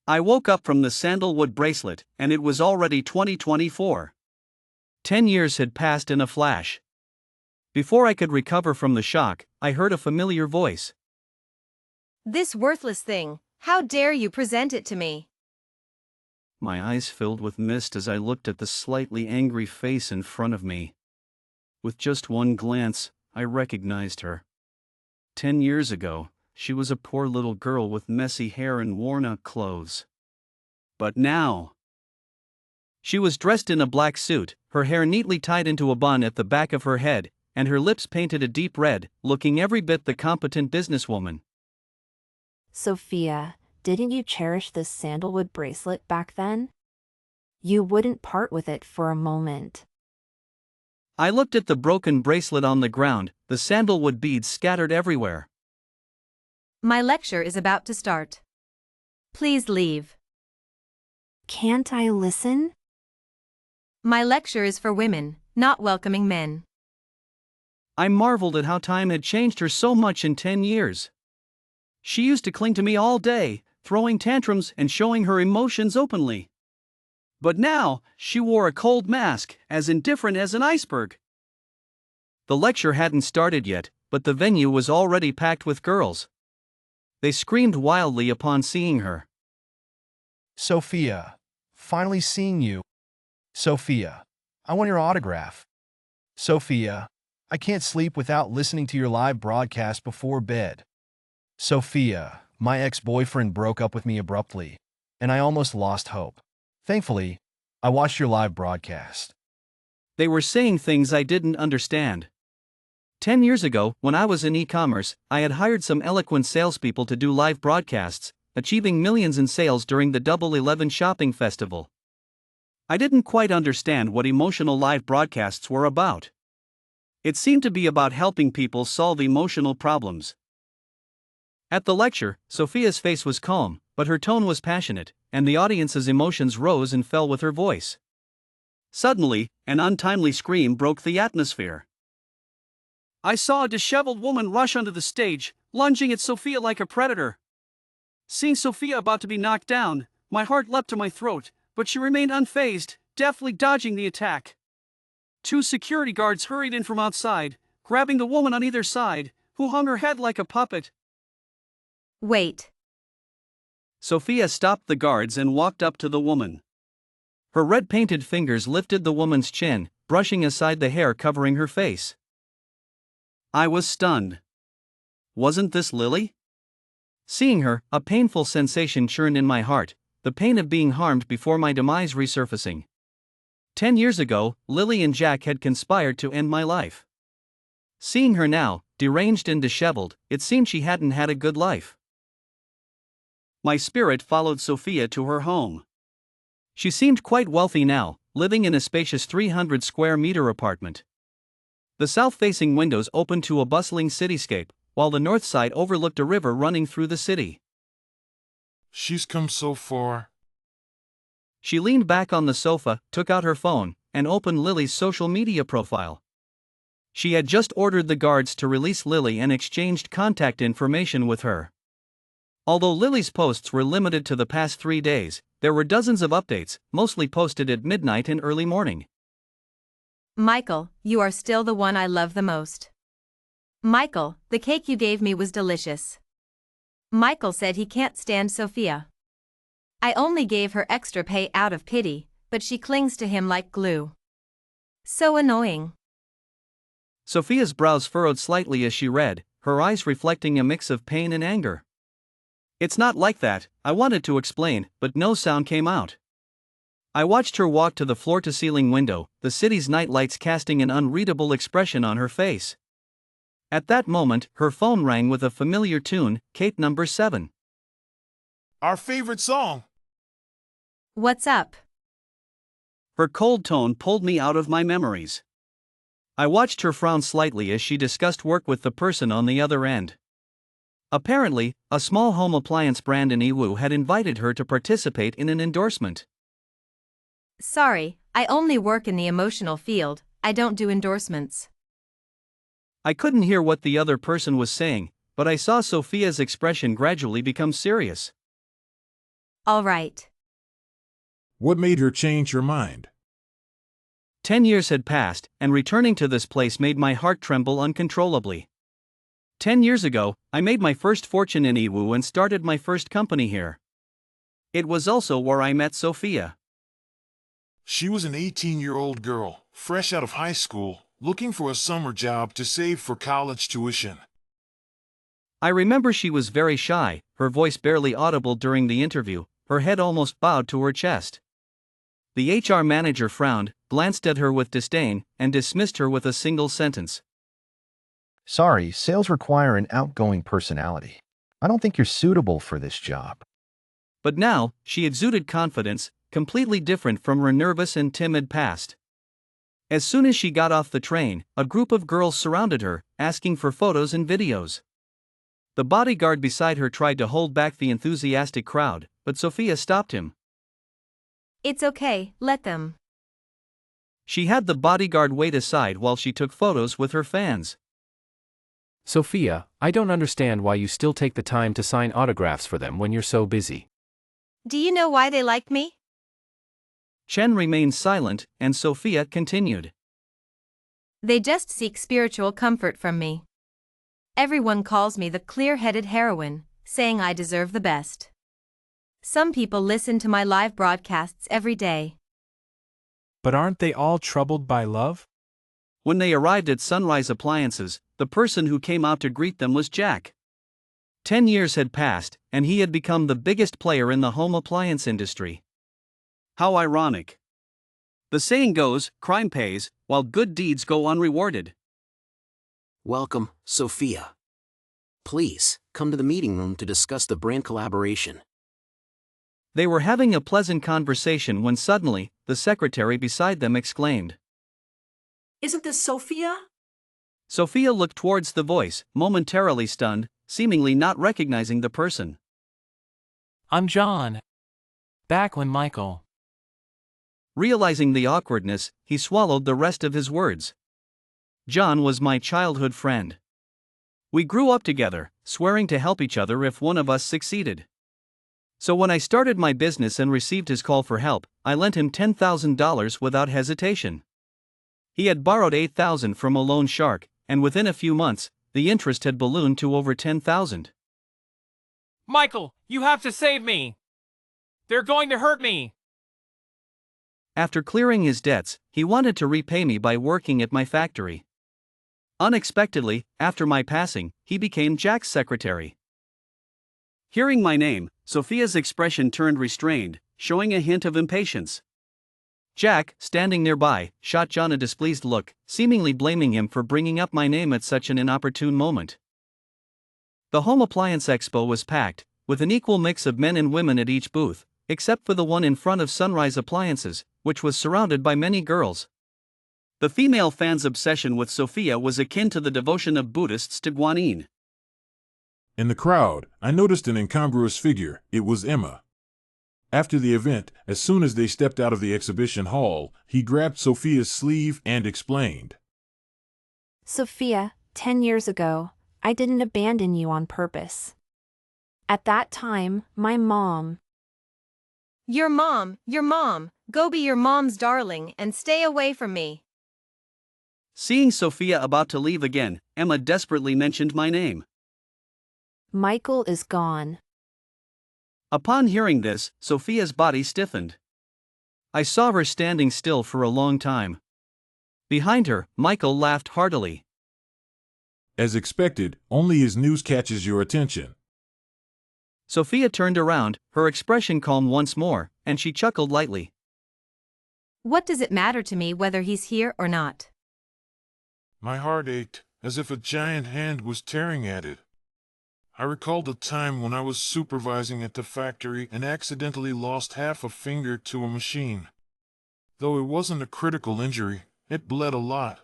I woke up from the sandalwood bracelet, and it was already 2024. 10 years had passed in a flash. Before I could recover from the shock, I heard a familiar voice. This worthless thing, how dare you present it to me? My eyes filled with mist as I looked at the slightly angry face in front of me. With just one glance, I recognized her. 10 years ago, she was a poor little girl with messy hair and worn-out clothes. But now, she was dressed in a black suit, her hair neatly tied into a bun at the back of her head, and her lips painted a deep red, looking every bit the competent businesswoman. Sophia, didn't you cherish this sandalwood bracelet back then? You wouldn't part with it for a moment. I looked at the broken bracelet on the ground, the sandalwood beads scattered everywhere. My lecture is about to start. Please leave. Can't I listen? My lecture is for women, not welcoming men. I marveled at how time had changed her so much in 10 years. She used to cling to me all day, throwing tantrums and showing her emotions openly. But now, she wore a cold mask, as indifferent as an iceberg. The lecture hadn't started yet, but the venue was already packed with girls. They screamed wildly upon seeing her. Sophia, finally seeing you. Sophia, I want your autograph. Sophia, I can't sleep without listening to your live broadcast before bed. Sophia, my ex-boyfriend broke up with me abruptly, and I almost lost hope. Thankfully, I watched your live broadcast. They were saying things I didn't understand. 10 years ago, when I was in e-commerce, I had hired some eloquent salespeople to do live broadcasts, achieving millions in sales during the Double 11 shopping festival. I didn't quite understand what emotional live broadcasts were about. It seemed to be about helping people solve emotional problems. At the lecture, Sophia's face was calm, but her tone was passionate, and the audience's emotions rose and fell with her voice. Suddenly, an untimely scream broke the atmosphere. I saw a disheveled woman rush onto the stage, lunging at Sophia like a predator. Seeing Sophia about to be knocked down, my heart leapt to my throat, but she remained unfazed, deftly dodging the attack. 2 security guards hurried in from outside, grabbing the woman on either side, who hung her head like a puppet. Wait. Sophia stopped the guards and walked up to the woman. Her red-painted fingers lifted the woman's chin, brushing aside the hair covering her face. I was stunned. Wasn't this Lily? Seeing her, a painful sensation churned in my heart, the pain of being harmed before my demise resurfacing. 10 years ago, Lily and Jack had conspired to end my life. Seeing her now, deranged and disheveled, it seemed she hadn't had a good life. My spirit followed Sophia to her home. She seemed quite wealthy now, living in a spacious 300-square-meter apartment. The south-facing windows opened to a bustling cityscape, while the north side overlooked a river running through the city. She's come so far. She leaned back on the sofa, took out her phone, and opened Lily's social media profile. She had just ordered the guards to release Lily and exchanged contact information with her. Although Lily's posts were limited to the past 3 days, there were dozens of updates, mostly posted at midnight and early morning. Michael, you are still the one I love the most. Michael, the cake you gave me was delicious. Michael said he can't stand Sophia. I only gave her extra pay out of pity, but she clings to him like glue. So annoying. Sophia's brows furrowed slightly as she read, her eyes reflecting a mix of pain and anger. It's not like that, I wanted to explain, but no sound came out. I watched her walk to the floor-to-ceiling window, the city's night lights casting an unreadable expression on her face. At that moment, her phone rang with a familiar tune, Kate number 7. Our favorite song. What's up? Her cold tone pulled me out of my memories. I watched her frown slightly as she discussed work with the person on the other end. Apparently, a small home appliance brand in Iwu had invited her to participate in an endorsement. Sorry, I only work in the emotional field, I don't do endorsements. I couldn't hear what the other person was saying, but I saw Sophia's expression gradually become serious. All right. What made her change her mind? 10 years had passed, and returning to this place made my heart tremble uncontrollably. 10 years ago, I made my first fortune in Iwu and started my first company here. It was also where I met Sophia. She was an 18-year-old girl, fresh out of high school, looking for a summer job to save for college tuition. I remember she was very shy, her voice barely audible during the interview, her head almost bowed to her chest. The HR manager frowned, glanced at her with disdain, and dismissed her with a single sentence. Sorry, sales require an outgoing personality. I don't think you're suitable for this job. But now, she exuded confidence, completely different from her nervous and timid past. As soon as she got off the train, a group of girls surrounded her, asking for photos and videos. The bodyguard beside her tried to hold back the enthusiastic crowd, but Sophia stopped him. It's okay, let them. She had the bodyguard wait aside while she took photos with her fans. Sophia, I don't understand why you still take the time to sign autographs for them when you're so busy. Do you know why they like me? Chen remained silent, and Sophia continued. They just seek spiritual comfort from me. Everyone calls me the clear-headed heroine, saying I deserve the best. Some people listen to my live broadcasts every day. But aren't they all troubled by love? When they arrived at Sunrise Appliances, the person who came out to greet them was Jack. 10 years had passed, and he had become the biggest player in the home appliance industry. How ironic. The saying goes, crime pays, while good deeds go unrewarded. Welcome, Sophia. Please, come to the meeting room to discuss the brand collaboration. They were having a pleasant conversation when suddenly, the secretary beside them exclaimed. Isn't this Sophia? Sophia looked towards the voice, momentarily stunned, seemingly not recognizing the person. I'm John. Back when Michael. Realizing the awkwardness, he swallowed the rest of his words. John was my childhood friend. We grew up together, swearing to help each other if one of us succeeded. So when I started my business and received his call for help, I lent him $10,000 without hesitation. He had borrowed $8,000 from a loan shark, and within a few months, the interest had ballooned to over $10,000. Michael, you have to save me! They're going to hurt me! After clearing his debts, he wanted to repay me by working at my factory. Unexpectedly, after my passing, he became Jack's secretary. Hearing my name, Sophia's expression turned restrained, showing a hint of impatience. Jack, standing nearby, shot John a displeased look, seemingly blaming him for bringing up my name at such an inopportune moment. The Home Appliance Expo was packed, with an equal mix of men and women at each booth, except for the one in front of Sunrise Appliances, which was surrounded by many girls. The female fans' obsession with Sophia was akin to the devotion of Buddhists to Guanyin. In the crowd, I noticed an incongruous figure. It was Emma. After the event, as soon as they stepped out of the exhibition hall, he grabbed Sophia's sleeve and explained. Sophia, 10 years ago, I didn't abandon you on purpose. At that time, my mom. Your mom, go be your mom's darling and stay away from me. Seeing Sophia about to leave again, Emma desperately mentioned my name. Michael is gone. Upon hearing this, Sophia's body stiffened. I saw her standing still for a long time. Behind her, Michael laughed heartily. As expected, only his news catches your attention. Sophia turned around, her expression calm once more, and she chuckled lightly. What does it matter to me whether he's here or not? My heart ached, as if a giant hand was tearing at it. I recalled a time when I was supervising at the factory and accidentally lost half a finger to a machine. Though it wasn't a critical injury, it bled a lot.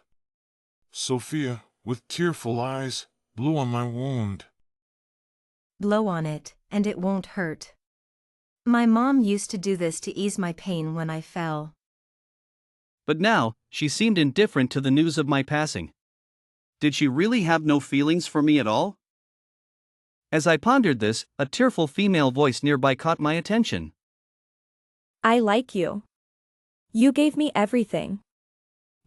Sophia, with tearful eyes, blew on my wound. Blow on it, and it won't hurt. My mom used to do this to ease my pain when I fell. But now, she seemed indifferent to the news of my passing. Did she really have no feelings for me at all? As I pondered this, a tearful female voice nearby caught my attention. I like you. You gave me everything.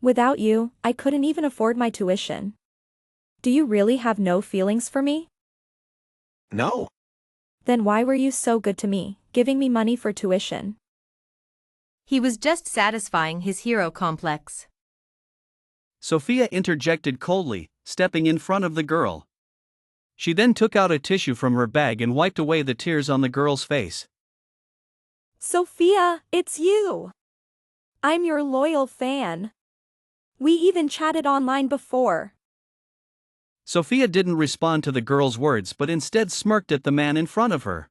Without you, I couldn't even afford my tuition. Do you really have no feelings for me? No. Then why were you so good to me, giving me money for tuition? He was just satisfying his hero complex. Sophia interjected coldly, stepping in front of the girl. She then took out a tissue from her bag and wiped away the tears on the girl's face. Sophia, it's you. I'm your loyal fan. We even chatted online before. Sophia didn't respond to the girl's words but instead smirked at the man in front of her.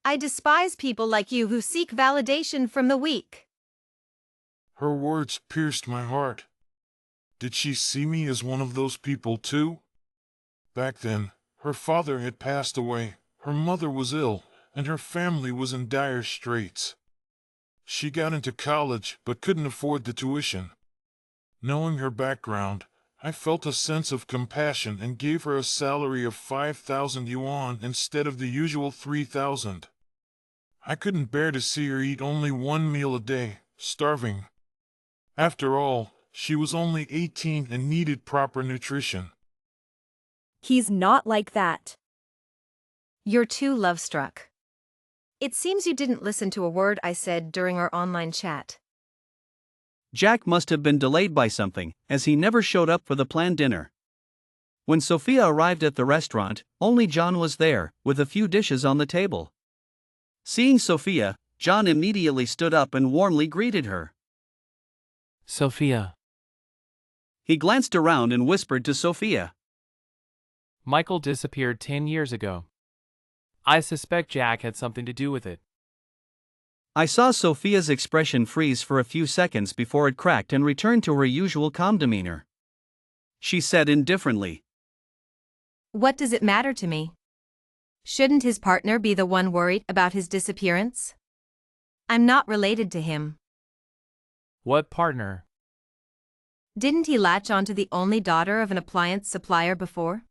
I despise people like you who seek validation from the weak. Her words pierced my heart. Did she see me as one of those people too? Back then, her father had passed away, her mother was ill, and her family was in dire straits. She got into college but couldn't afford the tuition. Knowing her background, I felt a sense of compassion and gave her a salary of 5,000 yuan instead of the usual 3,000. I couldn't bear to see her eat only one meal a day, starving. After all, she was only 18 and needed proper nutrition. He's not like that. You're too love-struck. It seems you didn't listen to a word I said during our online chat. Jack must have been delayed by something, as he never showed up for the planned dinner. When Sophia arrived at the restaurant, only John was there, with a few dishes on the table. Seeing Sophia, John immediately stood up and warmly greeted her. Sophia. He glanced around and whispered to Sophia. Michael disappeared 10 years ago. I suspect Jack had something to do with it. I saw Sophia's expression freeze for a few seconds before it cracked and returned to her usual calm demeanor. She said indifferently, What does it matter to me? Shouldn't his partner be the one worried about his disappearance? I'm not related to him. What partner? Didn't he latch onto the only daughter of an appliance supplier before?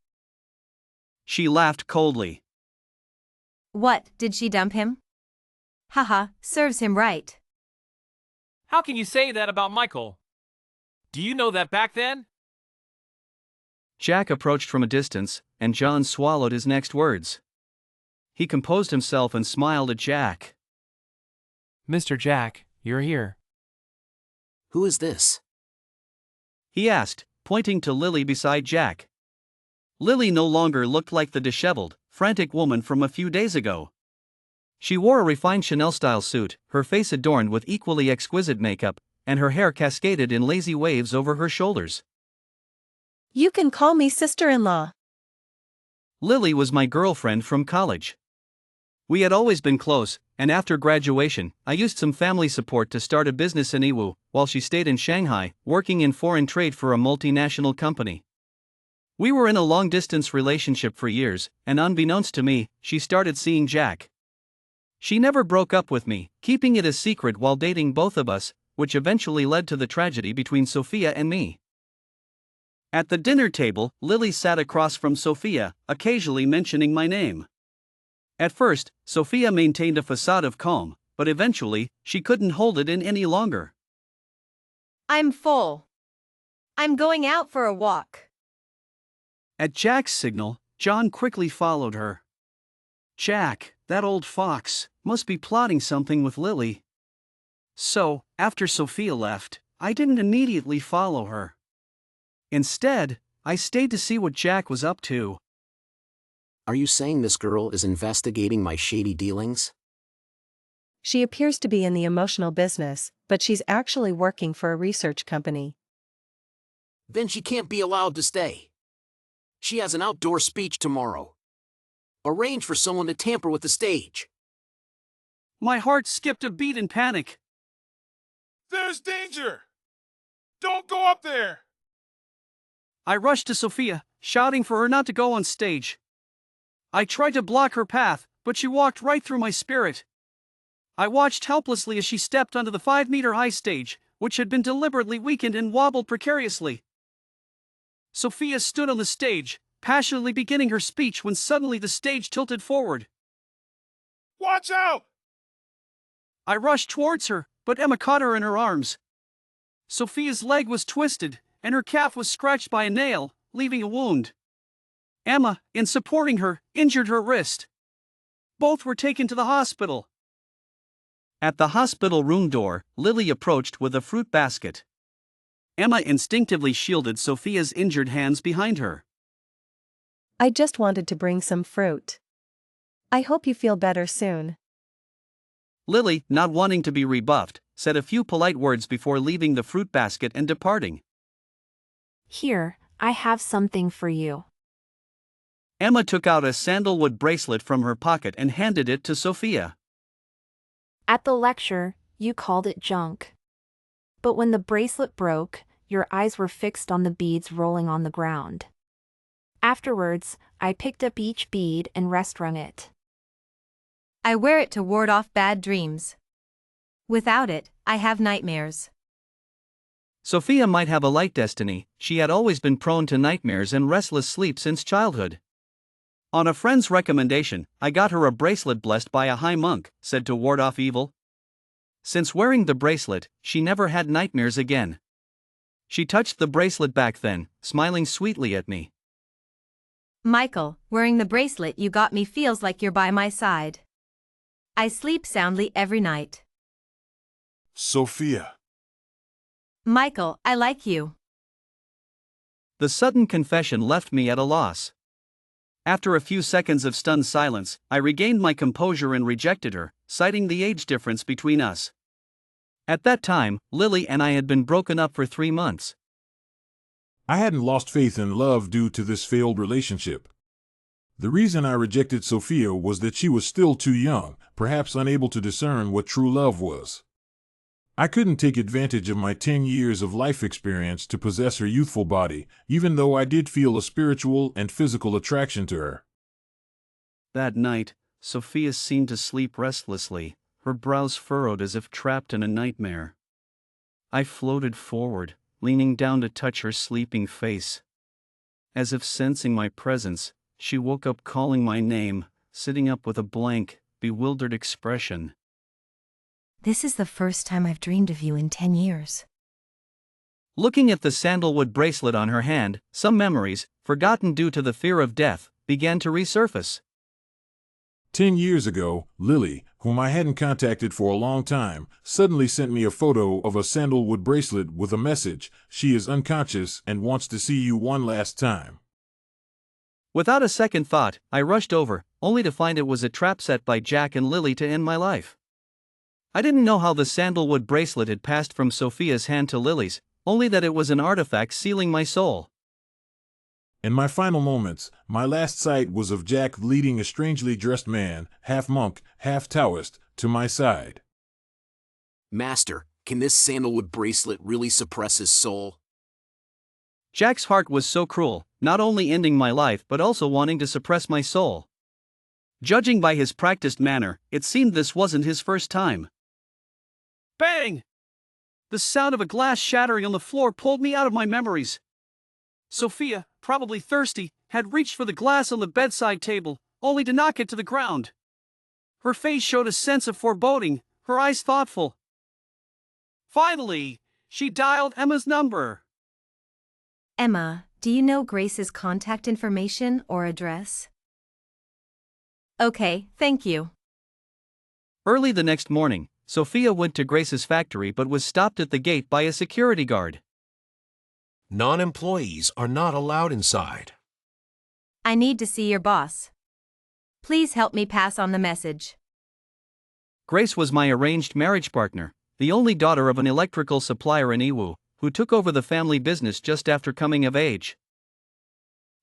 She laughed coldly. What, did she dump him? Haha, serves him right. How can you say that about Michael? Do you know that back then? Jack approached from a distance, and John swallowed his next words. He composed himself and smiled at Jack. Mr. Jack, you're here. Who is this? He asked, pointing to Lily beside Jack. Lily no longer looked like the disheveled, frantic woman from a few days ago. She wore a refined Chanel-style suit, her face adorned with equally exquisite makeup, and her hair cascaded in lazy waves over her shoulders. You can call me sister-in-law. Lily was my girlfriend from college. We had always been close, and after graduation, I used some family support to start a business in Yiwu, while she stayed in Shanghai, working in foreign trade for a multinational company. We were in a long-distance relationship for years, and unbeknownst to me, she started seeing Jack. She never broke up with me, keeping it a secret while dating both of us, which eventually led to the tragedy between Sophia and me. At the dinner table, Lily sat across from Sophia, occasionally mentioning my name. At first, Sophia maintained a facade of calm, but eventually, she couldn't hold it in any longer. I'm full. I'm going out for a walk. At Jack's signal, John quickly followed her. Jack, that old fox, must be plotting something with Lily. So, after Sophia left, I didn't immediately follow her. Instead, I stayed to see what Jack was up to. Are you saying this girl is investigating my shady dealings? She appears to be in the emotional business, but she's actually working for a research company. Then she can't be allowed to stay. She has an outdoor speech tomorrow. Arrange for someone to tamper with the stage. My heart skipped a beat in panic. There's danger! Don't go up there! I rushed to Sophia, shouting for her not to go on stage. I tried to block her path, but she walked right through my spirit. I watched helplessly as she stepped onto the 5-meter-high stage, which had been deliberately weakened and wobbled precariously. Sophia stood on the stage, passionately beginning her speech when suddenly the stage tilted forward. Watch out! I rushed towards her, but Emma caught her in her arms. Sophia's leg was twisted, and her calf was scratched by a nail, leaving a wound. Emma, in supporting her, injured her wrist. Both were taken to the hospital. At the hospital room door, Lily approached with a fruit basket. Emma instinctively shielded Sophia's injured hands behind her. I just wanted to bring some fruit. I hope you feel better soon. Lily, not wanting to be rebuffed, said a few polite words before leaving the fruit basket and departing. Here, I have something for you. Emma took out a sandalwood bracelet from her pocket and handed it to Sophia. At the lecture, you called it junk. But when the bracelet broke, your eyes were fixed on the beads rolling on the ground. Afterwards, I picked up each bead and rest-wrung it. I wear it to ward off bad dreams. Without it, I have nightmares. Sophia might have a light destiny. She had always been prone to nightmares and restless sleep since childhood. On a friend's recommendation, I got her a bracelet blessed by a high monk, said to ward off evil. Since wearing the bracelet, she never had nightmares again. She touched the bracelet back then, smiling sweetly at me. Michael, wearing the bracelet you got me feels like you're by my side. I sleep soundly every night. Sophia. Michael, I like you. The sudden confession left me at a loss. After a few seconds of stunned silence, I regained my composure and rejected her, citing the age difference between us. At that time, Lily and I had been broken up for 3 months. I hadn't lost faith in love due to this failed relationship. The reason I rejected Sophia was that she was still too young, perhaps unable to discern what true love was. I couldn't take advantage of my 10 years of life experience to possess her youthful body, even though I did feel a spiritual and physical attraction to her. That night, Sophia seemed to sleep restlessly, her brows furrowed as if trapped in a nightmare. I floated forward, leaning down to touch her sleeping face. As if sensing my presence, she woke up calling my name, sitting up with a blank, bewildered expression. This is the first time I've dreamed of you in 10 years. Looking at the sandalwood bracelet on her hand, some memories, forgotten due to the fear of death, began to resurface. 10 years ago, Lily, whom I hadn't contacted for a long time, suddenly sent me a photo of a sandalwood bracelet with a message: she is unconscious and wants to see you one last time. Without a second thought, I rushed over, only to find it was a trap set by Jack and Lily to end my life. I didn't know how the sandalwood bracelet had passed from Sophia's hand to Lily's, only that it was an artifact sealing my soul. In my final moments, my last sight was of Jack leading a strangely dressed man, half monk, half Taoist, to my side. Master, can this sandalwood bracelet really suppress his soul? Jack's heart was so cruel, not only ending my life but also wanting to suppress my soul. Judging by his practiced manner, it seemed this wasn't his first time. Bang! The sound of a glass shattering on the floor pulled me out of my memories. Sophia, probably thirsty, had reached for the glass on the bedside table, only to knock it to the ground. Her face showed a sense of foreboding, her eyes thoughtful. Finally, she dialed Emma's number. Emma, do you know Grace's contact information or address? Okay, thank you. Early the next morning, Sophia went to Grace's factory but was stopped at the gate by a security guard. Non-employees are not allowed inside. I need to see your boss. Please help me pass on the message. Grace was my arranged marriage partner, the only daughter of an electrical supplier in Iwu, who took over the family business just after coming of age.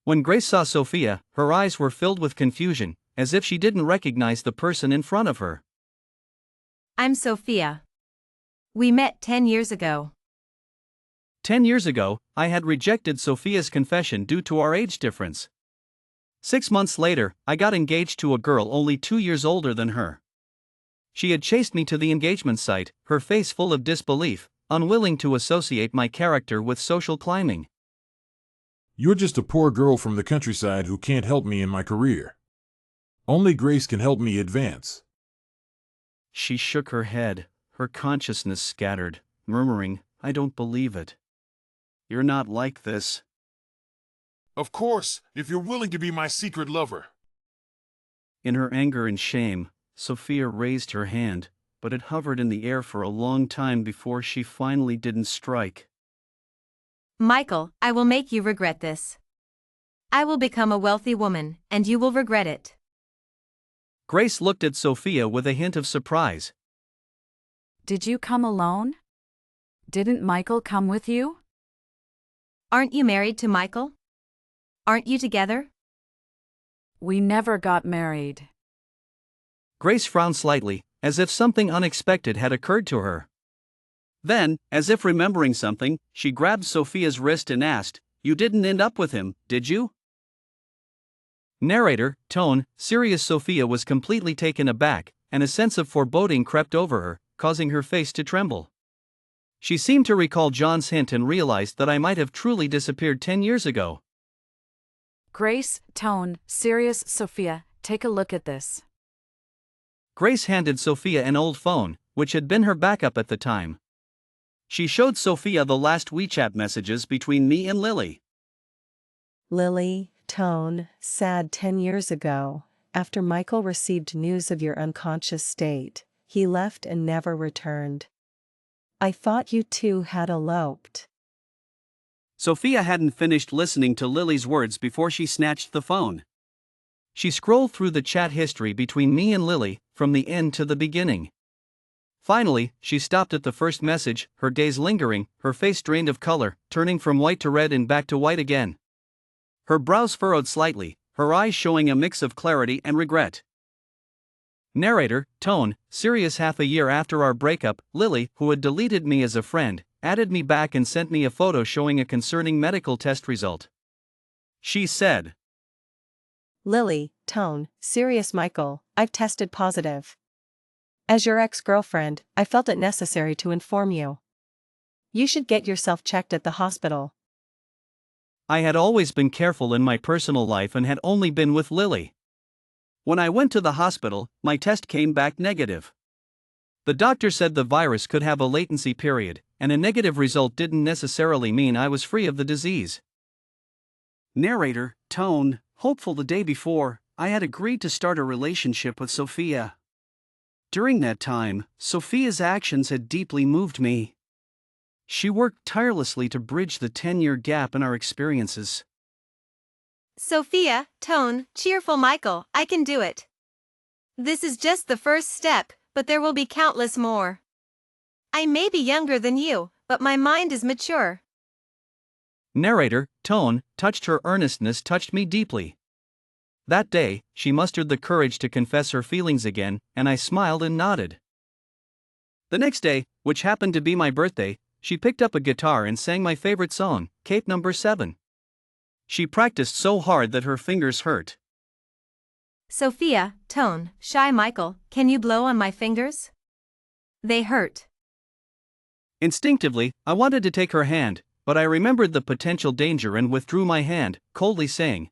When Grace saw Sophia, her eyes were filled with confusion, as if she didn't recognize the person in front of her. I'm Sophia. We met 10 years ago. 10 years ago, I had rejected Sophia's confession due to our age difference. 6 months later, I got engaged to a girl only 2 years older than her. She had chased me to the engagement site, her face full of disbelief, unwilling to associate my character with social climbing. You're just a poor girl from the countryside who can't help me in my career. Only Grace can help me advance. She shook her head, her consciousness scattered, murmuring, "I don't believe it. You're not like this." Of course, if you're willing to be my secret lover. In her anger and shame, Sophia raised her hand, but it hovered in the air for a long time before she finally didn't strike. Michael, I will make you regret this. I will become a wealthy woman, and you will regret it. Grace looked at Sophia with a hint of surprise. Did you come alone? Didn't Michael come with you? Aren't you married to Michael? Aren't you together? We never got married. Grace frowned slightly, as if something unexpected had occurred to her. Then, as if remembering something, she grabbed Sophia's wrist and asked, "You didn't end up with him, did you?" Narrator, tone, serious Sophia was completely taken aback, and a sense of foreboding crept over her, causing her face to tremble. She seemed to recall John's hint and realized that I might have truly disappeared 10 years ago. Grace, tone, serious Sophia, take a look at this. Grace handed Sophia an old phone, which had been her backup at the time. She showed Sophia the last WeChat messages between me and Lily. Lily, tone, sad 10 years ago, after Michael received news of your unconscious state, he left and never returned. I thought you two had eloped. Sophia hadn't finished listening to Lily's words before she snatched the phone. She scrolled through the chat history between me and Lily, from the end to the beginning. Finally, she stopped at the first message, her gaze lingering, her face drained of color, turning from white to red and back to white again. Her brows furrowed slightly, her eyes showing a mix of clarity and regret. Narrator, tone, serious. Half a year after our breakup, Lily, who had deleted me as a friend, added me back and sent me a photo showing a concerning medical test result. She said, Lily, tone, serious Michael, I've tested positive. As your ex-girlfriend, I felt it necessary to inform you. You should get yourself checked at the hospital. I had always been careful in my personal life and had only been with Lily. When I went to the hospital, my test came back negative. The doctor said the virus could have a latency period, and a negative result didn't necessarily mean I was free of the disease. Narrator, tone, hopeful. The day before, I had agreed to start a relationship with Sophia. During that time, Sophia's actions had deeply moved me. She worked tirelessly to bridge the 10-year gap in our experiences. Sophia, tone, cheerful Michael, I can do it. This is just the first step, but there will be countless more. I may be younger than you, but my mind is mature. Narrator, tone, touched. Her earnestness touched me deeply. That day, she mustered the courage to confess her feelings again, and I smiled and nodded. The next day, which happened to be my birthday, she picked up a guitar and sang my favorite song, Cape Number 7. She practiced so hard that her fingers hurt. Sophia, tone, shy Michael, can you blow on my fingers? They hurt. Instinctively, I wanted to take her hand, but I remembered the potential danger and withdrew my hand, coldly saying,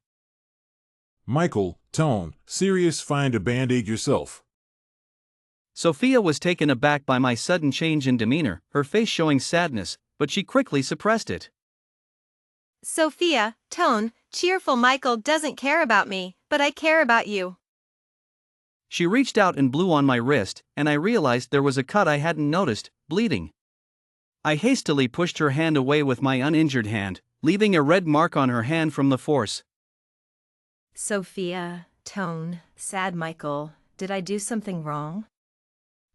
Michael, tone, serious. Find a band-aid yourself. Sophia was taken aback by my sudden change in demeanor, her face showing sadness, but she quickly suppressed it. Sophia, tone, cheerful Michael doesn't care about me, but I care about you. She reached out and blew on my wrist, and I realized there was a cut I hadn't noticed, bleeding. I hastily pushed her hand away with my uninjured hand, leaving a red mark on her hand from the force. Sophia, tone, sad Michael, did I do something wrong?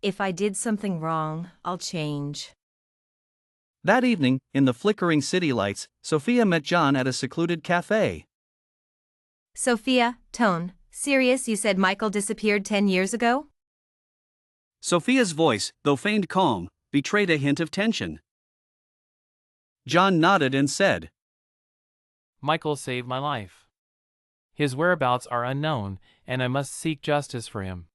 If I did something wrong, I'll change. That evening, in the flickering city lights, Sophia met John at a secluded cafe. Sophia, tone, serious. You said Michael disappeared 10 years ago? Sophia's voice, though feigned calm, betrayed a hint of tension. John nodded and said, Michael saved my life. His whereabouts are unknown, and I must seek justice for him.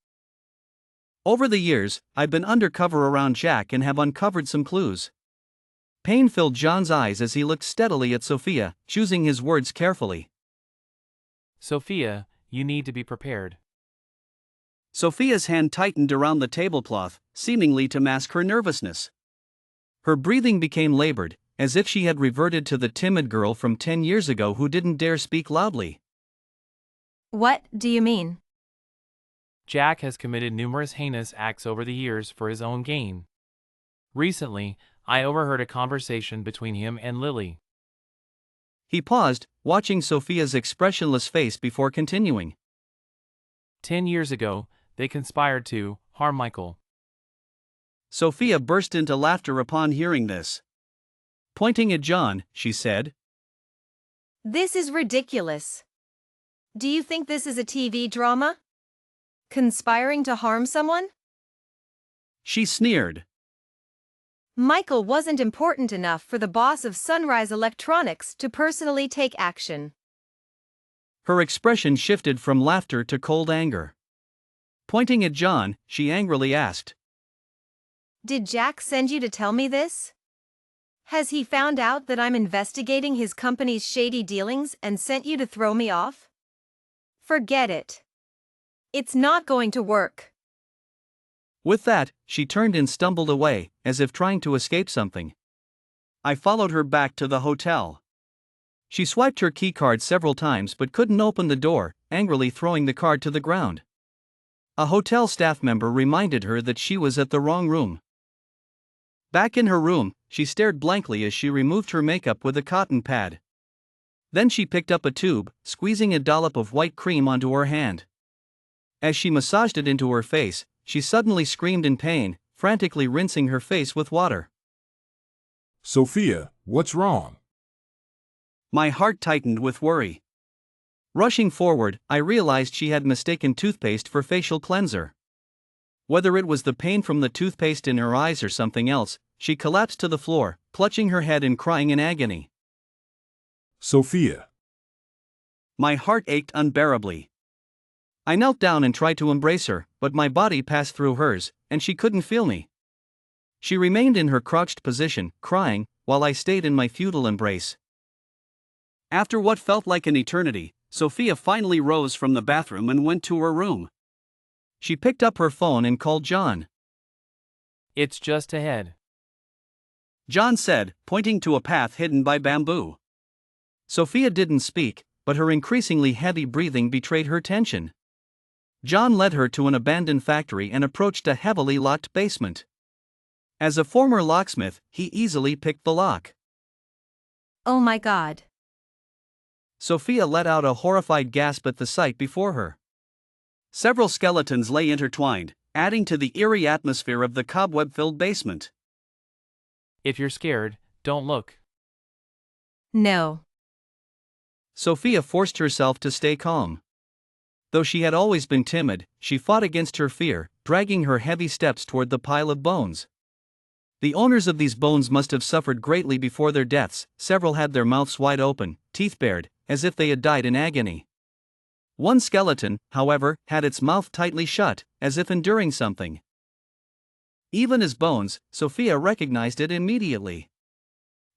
Over the years, I've been undercover around Jack and have uncovered some clues. Pain filled John's eyes as he looked steadily at Sophia, choosing his words carefully. Sophia, you need to be prepared. Sophia's hand tightened around the tablecloth, seemingly to mask her nervousness. Her breathing became labored, as if she had reverted to the timid girl from 10 years ago who didn't dare speak loudly. What do you mean? Jack has committed numerous heinous acts over the years for his own gain. Recently, I overheard a conversation between him and Lily. He paused, watching Sophia's expressionless face before continuing. 10 years ago, they conspired to harm Michael. Sophia burst into laughter upon hearing this. Pointing at John, she said, This is ridiculous. Do you think this is a TV drama? Conspiring to harm someone? She sneered. Michael wasn't important enough for the boss of Sunrise Electronics to personally take action. Her expression shifted from laughter to cold anger. Pointing at John, she angrily asked, Did Jack send you to tell me this? Has he found out that I'm investigating his company's shady dealings and sent you to throw me off? Forget it. It's not going to work. With that, she turned and stumbled away, as if trying to escape something. I followed her back to the hotel. She swiped her keycard several times but couldn't open the door, angrily throwing the card to the ground. A hotel staff member reminded her that she was at the wrong room. Back in her room, she stared blankly as she removed her makeup with a cotton pad. Then she picked up a tube, squeezing a dollop of white cream onto her hand. As she massaged it into her face, she suddenly screamed in pain, frantically rinsing her face with water. Sophia, what's wrong? My heart tightened with worry. Rushing forward, I realized she had mistaken toothpaste for facial cleanser. Whether it was the pain from the toothpaste in her eyes or something else, she collapsed to the floor, clutching her head and crying in agony. Sophia. My heart ached unbearably. I knelt down and tried to embrace her, but my body passed through hers, and she couldn't feel me. She remained in her crouched position, crying, while I stayed in my futile embrace. After what felt like an eternity, Sophia finally rose from the bathroom and went to her room. She picked up her phone and called John. It's just ahead. John said, pointing to a path hidden by bamboo. Sophia didn't speak, but her increasingly heavy breathing betrayed her tension. John led her to an abandoned factory and approached a heavily locked basement. As a former locksmith, he easily picked the lock. Oh my God. Sophia let out a horrified gasp at the sight before her. Several skeletons lay intertwined, adding to the eerie atmosphere of the cobweb-filled basement. If you're scared, don't look. No. Sophia forced herself to stay calm. Though she had always been timid, she fought against her fear, dragging her heavy steps toward the pile of bones. The owners of these bones must have suffered greatly before their deaths. Several had their mouths wide open, teeth bared, as if they had died in agony. One skeleton, however, had its mouth tightly shut, as if enduring something. Even as bones, Sophia recognized it immediately.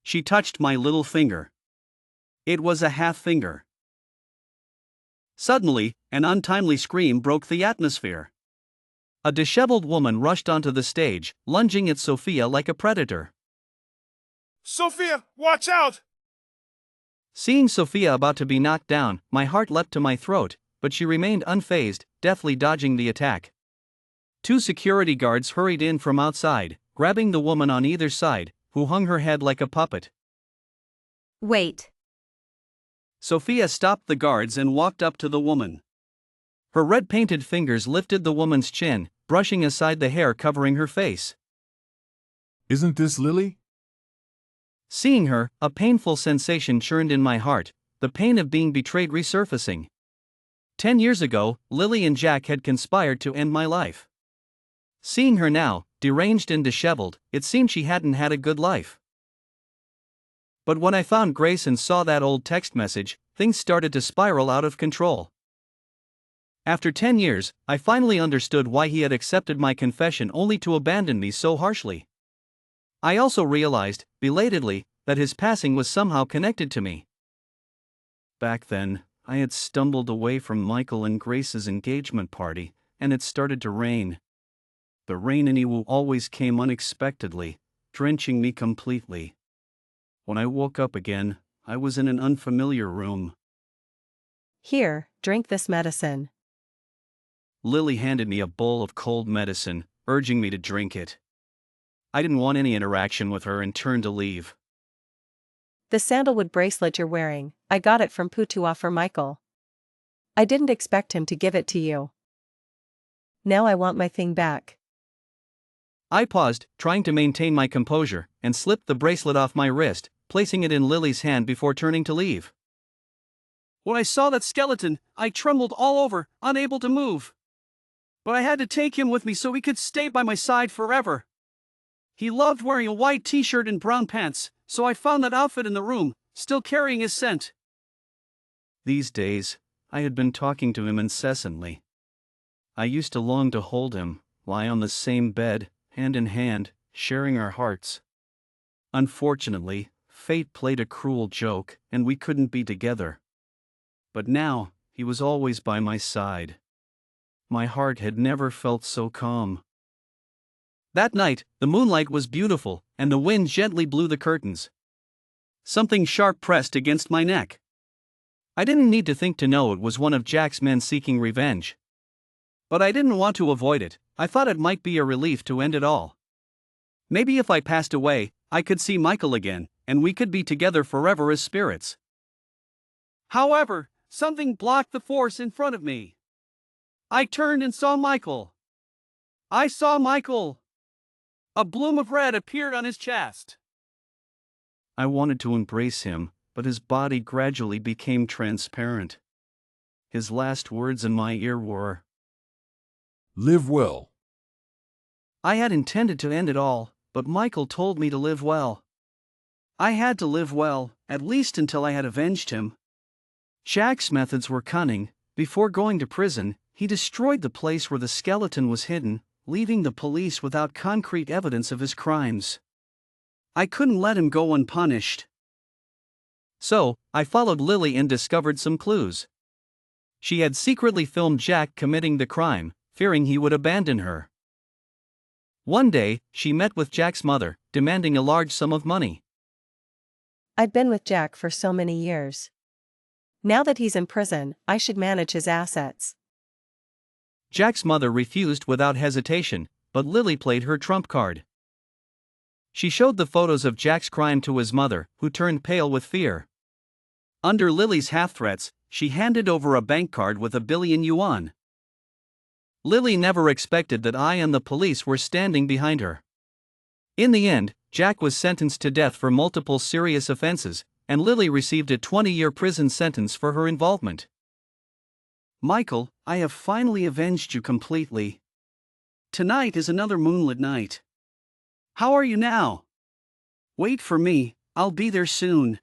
She touched my little finger. It was a half finger. Suddenly, an untimely scream broke the atmosphere. A disheveled woman rushed onto the stage, lunging at Sophia like a predator. Sophia, watch out! Seeing Sophia about to be knocked down, my heart leapt to my throat, but she remained unfazed, deftly dodging the attack. Two security guards hurried in from outside, grabbing the woman on either side, who hung her head like a puppet. Wait. Sophia stopped the guards and walked up to the woman. Her red-painted fingers lifted the woman's chin, brushing aside the hair covering her face. Isn't this Lily? Seeing her, a painful sensation churned in my heart, the pain of being betrayed resurfacing. 10 years ago, Lily and Jack had conspired to end my life. Seeing her now, deranged and disheveled, it seemed she hadn't had a good life. But when I found Grace and saw that old text message, things started to spiral out of control. After 10 years, I finally understood why he had accepted my confession only to abandon me so harshly. I also realized, belatedly, that his passing was somehow connected to me. Back then, I had stumbled away from Michael and Grace's engagement party, and it started to rain. The rain in Iwu always came unexpectedly, drenching me completely. When I woke up again, I was in an unfamiliar room. Here, drink this medicine. Lily handed me a bowl of cold medicine, urging me to drink it. I didn't want any interaction with her and turned to leave. The sandalwood bracelet you're wearing, I got it from Putua for Michael. I didn't expect him to give it to you. Now I want my thing back. I paused, trying to maintain my composure, and slipped the bracelet off my wrist, placing it in Lily's hand before turning to leave. When I saw that skeleton, I trembled all over, unable to move. But I had to take him with me so he could stay by my side forever. He loved wearing a white t-shirt and brown pants, so I found that outfit in the room, still carrying his scent. These days, I had been talking to him incessantly. I used to long to hold him, lie on the same bed, hand in hand, sharing our hearts. Unfortunately, fate played a cruel joke, and we couldn't be together. But now, he was always by my side. My heart had never felt so calm. That night, the moonlight was beautiful, and the wind gently blew the curtains. Something sharp pressed against my neck. I didn't need to think to know it was one of Jack's men seeking revenge. But I didn't want to avoid it. I thought it might be a relief to end it all. Maybe if I passed away, I could see Michael again, and we could be together forever as spirits. However, something blocked the force in front of me. I turned and saw Michael. I saw Michael. A bloom of red appeared on his chest. I wanted to embrace him, but his body gradually became transparent. His last words in my ear were, Live well. I had intended to end it all, but Michael told me to live well. I had to live well, at least until I had avenged him. Jack's methods were cunning. Before going to prison, he destroyed the place where the skeleton was hidden, leaving the police without concrete evidence of his crimes. I couldn't let him go unpunished. So, I followed Lily and discovered some clues. She had secretly filmed Jack committing the crime, fearing he would abandon her. One day, she met with Jack's mother, demanding a large sum of money. I'd been with Jack for so many years. Now that he's in prison, I should manage his assets. Jack's mother refused without hesitation, but Lily played her trump card. She showed the photos of Jack's crime to his mother, who turned pale with fear. Under Lily's half-threats, she handed over a bank card with 1 billion yuan. Lily never expected that I and the police were standing behind her. In the end, Jack was sentenced to death for multiple serious offenses, and Lily received a 20-year prison sentence for her involvement. Michael, I have finally avenged you completely. Tonight is another moonlit night. How are you now? Wait for me, I'll be there soon.